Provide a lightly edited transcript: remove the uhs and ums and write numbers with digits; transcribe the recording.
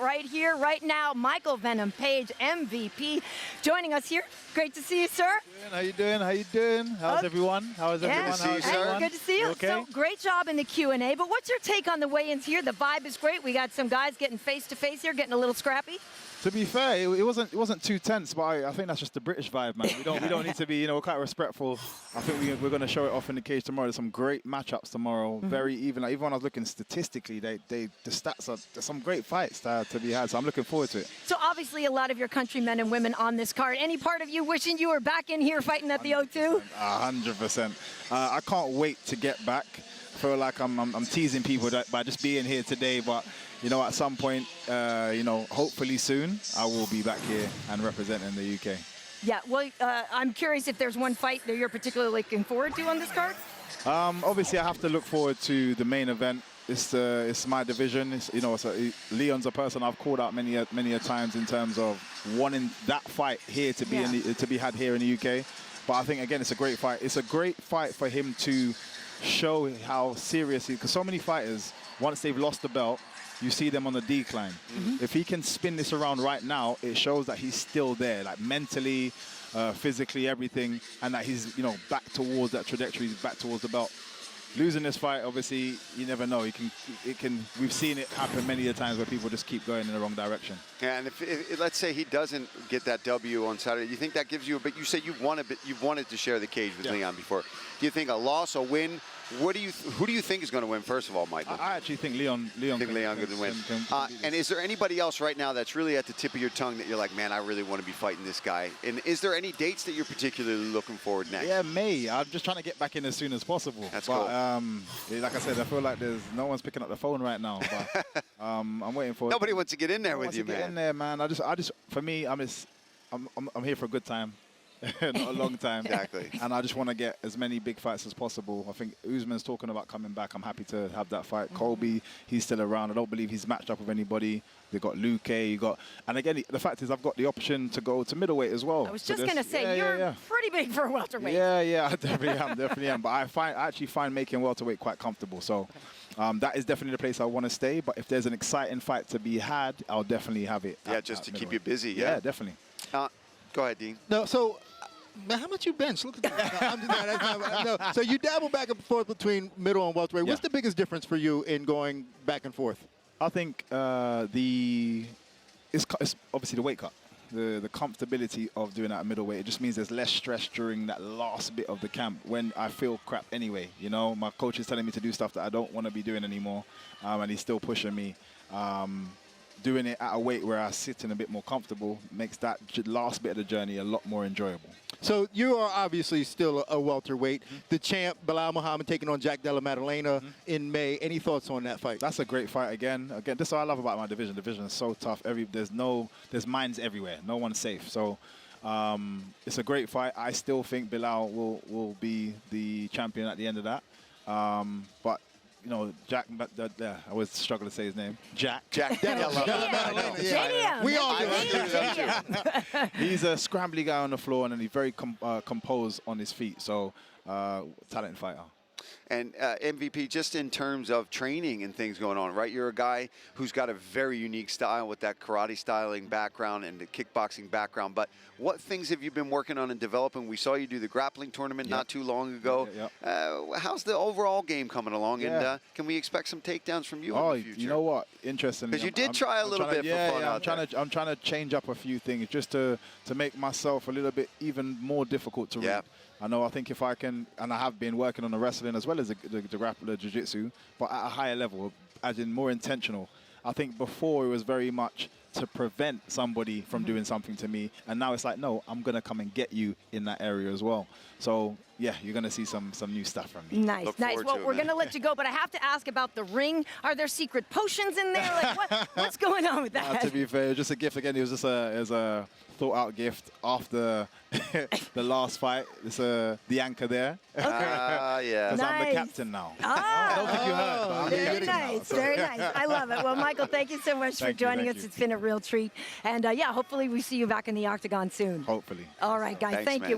right here, right now. Michael Venom Page, MVP, joining us here. Great to see you, sir. How you doing? How you doing? How's everyone? How is everyone? Good to see you, sir. Good to see you. Okay? So, great job in the Q&A, but what's your take on the weigh-ins here? The vibe is great. We got some guys getting face-to-face here, getting a little scrappy. To be fair, it wasn't too tense, but I think that's just the British vibe, man. We don't need to be, we're quite respectful. I think we're going to show it off in the cage tomorrow. There's some great matchups tomorrow, very even. Like, even when I was looking statistically, the stats are, there's some great fights to be had. So I'm looking forward to it. So obviously, a lot of your countrymen and women on this card. Any part of you wishing you were back in here fighting at the O2? 100%. I can't wait to get back. I feel like I'm teasing people by just being here today, but at some point, hopefully soon, I will be back here and representing the UK. Yeah, well, I'm curious if there's one fight that you're particularly looking forward to on this card? Obviously, I have to look forward to the main event. It's my division. Leon's a person I've called out many a times in terms of wanting that fight here to be to be had here in the UK. But I think again, it's a great fight. It's a great fight for him to show how serious he is, because so many fighters, once they've lost the belt, you see them on the decline. If he can spin this around right now, it shows that he's still there, like mentally, physically, everything, and that he's back towards that trajectory, back towards the belt. Losing this fight, obviously, you never know. We've seen it happen many a times where people just keep going in the wrong direction. Yeah, and if let's say he doesn't get that W on Saturday, do you think that gives you a bit? You said you've wanted to share the cage with Leon before. Do you think a loss, a win? Who do you think is going to win? First of all, Michael. I actually think Leon can win. And is there anybody else right now that's really at the tip of your tongue that you're like, man, I really want to be fighting this guy? And is there any dates that you're particularly looking forward next? Yeah, May. I'm just trying to get back in as soon as possible. That's cool. Like I said, I feel like there's no one's picking up the phone right now. But I'm waiting for. Nobody wants to get in there with you, man. Get in there, man. For me, I'm here for a good time. Not a long time. Exactly. And I just want to get as many big fights as possible. I think Usman's talking about coming back. I'm happy to have that fight. Colby, he's still around. I don't believe he's matched up with anybody. They've got Luke, and again, the fact is I've got the option to go to middleweight as well. I was just going to say, you're pretty big for a welterweight. Yeah, I definitely am. But I actually find making welterweight quite comfortable. So that is definitely the place I want to stay. But if there's an exciting fight to be had, I'll definitely have it. Yeah, just to keep you busy. Yeah, definitely. Go ahead, Dean. No, so man, how much you bench? Look at that. No, so you dabble back and forth between middle and welterweight. What's the biggest difference for you in going back and forth? I think it's obviously the weight cut. The comfortability of doing that at middleweight, it just means there's less stress during that last bit of the camp when I feel crap anyway. My coach is telling me to do stuff that I don't want to be doing anymore, and he's still pushing me. Doing it at a weight where I sit in a bit more comfortable makes that last bit of the journey a lot more enjoyable. So you are obviously still a welterweight. The champ, Belal Muhammad, taking on Della Maddalena in May. Any thoughts on that fight? That's a great fight again. This is what I love about my division. The division is so tough. There's minds everywhere. No one's safe. So it's a great fight. I still think Belal will be the champion at the end of that. But Jack, I always struggle to say his name. Jack Della. We all do. He's a scrambly guy on the floor, and then he's very composed on his feet. So, talented fighter. And MVP, just in terms of training and things going on, right? You're a guy who's got a very unique style with that karate styling background and the kickboxing background. But what things have you been working on and developing? We saw you do the grappling tournament not too long ago. How's the overall game coming along? And can we expect some takedowns from you in the future? You know what? Interesting. Because you did try a little bit for fun out there. I'm trying to change up a few things just to make myself a little bit even more difficult to read. I think if I can, and I have been working on the wrestling as well as the grappler jiu-jitsu, but at a higher level, as in more intentional. I think before it was very much to prevent somebody from doing something to me, and now it's like, no, I'm going to come and get you in that area as well. So, yeah, you're going to see some new stuff from me. Nice. Well, we're going to let you go, but I have to ask about the ring. Are there secret potions in there? Like, what's going on with that? To be fair, just a gift again. It was just a thought-out gift after the last fight. It's the anchor there. Yeah. Because I'm the captain now. I don't think you heard, but I'm the captain now. Very nice. I love it. Well, Michael, thank you so much for joining us. It's been a real treat. And, yeah, hopefully we see you back in the octagon soon. Hopefully. All right, guys. Thanks, thank you.